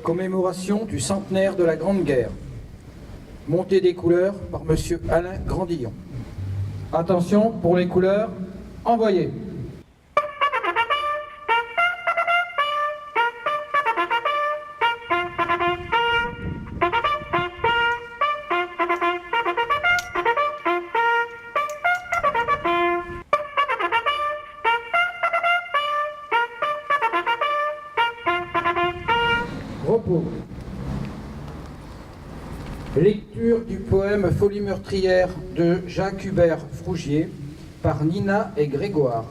Commémoration du centenaire de la Grande Guerre. Montée des couleurs par Monsieur Alain Grandillon. Attention pour les couleurs, envoyez. Repos. Lecture du poème Folie meurtrière de Jacques Hubert Frougier par Nina et Grégoire.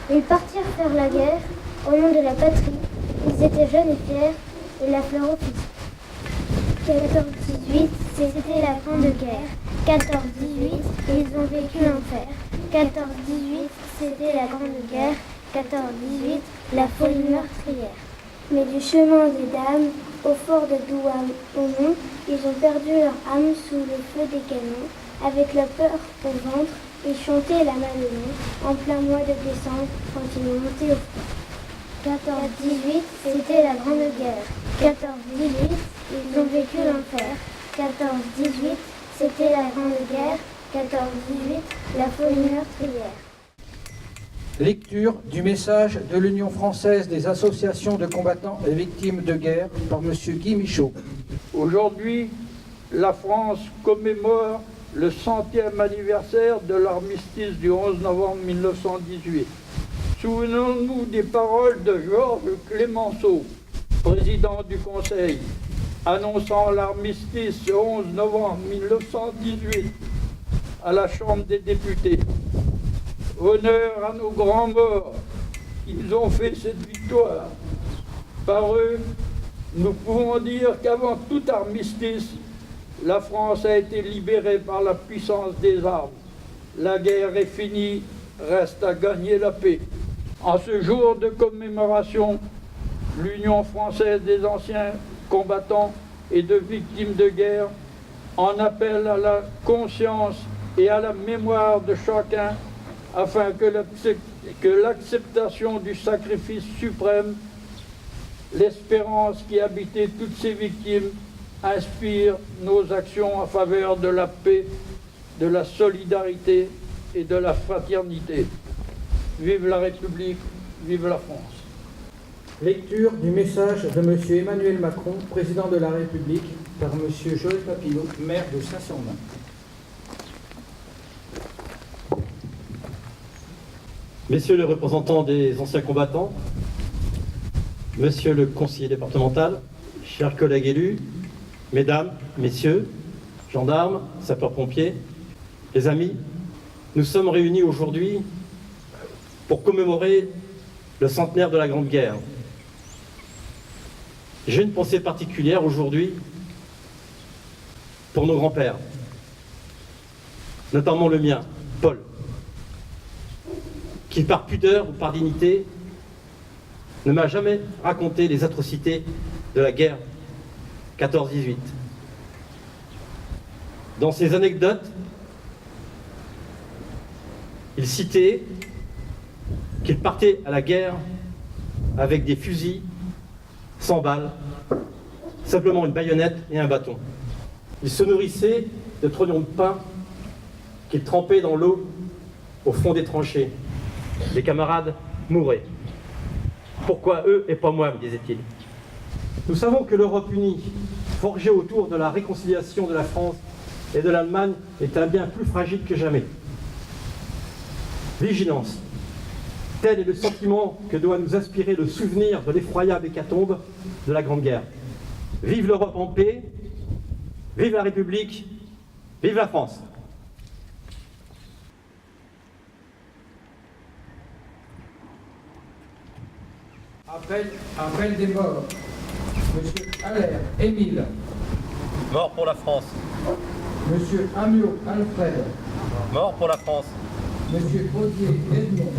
Ils partirent faire la guerre au nom de la patrie. Ils étaient jeunes et fiers et la fleur au fusil. 14-18, c'était la Grande Guerre. 14-18, ils ont vécu l'enfer. 14-18, c'était la Grande Guerre. 14-18, la folie meurtrière. Mais du chemin des dames au fort de Douai au Mont, ils ont perdu leur âme sous le feu des canons. Avec la peur au ventre, ils chantaient la Madelon en plein mois de décembre quand ils ont monté au fort. 14-18, c'était la Grande Guerre. 14-18, ils ont vécu l'enfer. 14-18, c'était la Grande Guerre. 14-18, la folie meurtrière. Lecture du message de l'Union française des associations de combattants et victimes de guerre par M. Guy Michaud. Aujourd'hui, la France commémore le 100e anniversaire de l'armistice du 11 novembre 1918. Souvenons-nous des paroles de Georges Clemenceau, président du Conseil, annonçant l'armistice le 11 novembre 1918 à la Chambre des députés. Honneur à nos grands morts, ils ont fait cette victoire. Par eux, nous pouvons dire qu'avant tout armistice, la France a été libérée par la puissance des armes. La guerre est finie, reste à gagner la paix. En ce jour de commémoration, l'Union française des anciens combattants et de victimes de guerre en appelle à la conscience et à la mémoire de chacun afin que l'acceptation du sacrifice suprême, l'espérance qui habitait toutes ces victimes, inspire nos actions en faveur de la paix, de la solidarité et de la fraternité. Vive la République, vive la France. Lecture du message de M. Emmanuel Macron, président de la République, par M. Joël Papineau, maire de Saint-Sampnin. Messieurs les représentants des anciens combattants, Monsieur le conseiller départemental, chers collègues élus, Mesdames, Messieurs, gendarmes, sapeurs-pompiers, les amis, nous sommes réunis aujourd'hui pour commémorer le centenaire de la Grande Guerre. J'ai une pensée particulière aujourd'hui pour nos grands-pères, notamment le mien, Paul, qui par pudeur ou par dignité ne m'a jamais raconté les atrocités de la guerre 14-18. Dans ses anecdotes, il citait qu'il partait à la guerre avec des fusils, 100 balles, simplement une baïonnette et un bâton. Il se nourrissait de trognons de pain qu'il trempait dans l'eau au fond des tranchées. Les camarades mouraient. Pourquoi eux et pas moi, me disait-il. Nous savons que l'Europe unie, forgée autour de la réconciliation de la France et de l'Allemagne, est un bien plus fragile que jamais. Vigilance. Tel est le sentiment que doit nous inspirer le souvenir de l'effroyable hécatombe de la Grande Guerre. Vive l'Europe en paix, vive la République, vive la France. Appel des morts. Monsieur Allaire Émile. Mort pour la France. Monsieur Amiot Alfred. Mort pour la France. Monsieur Odier Edmond.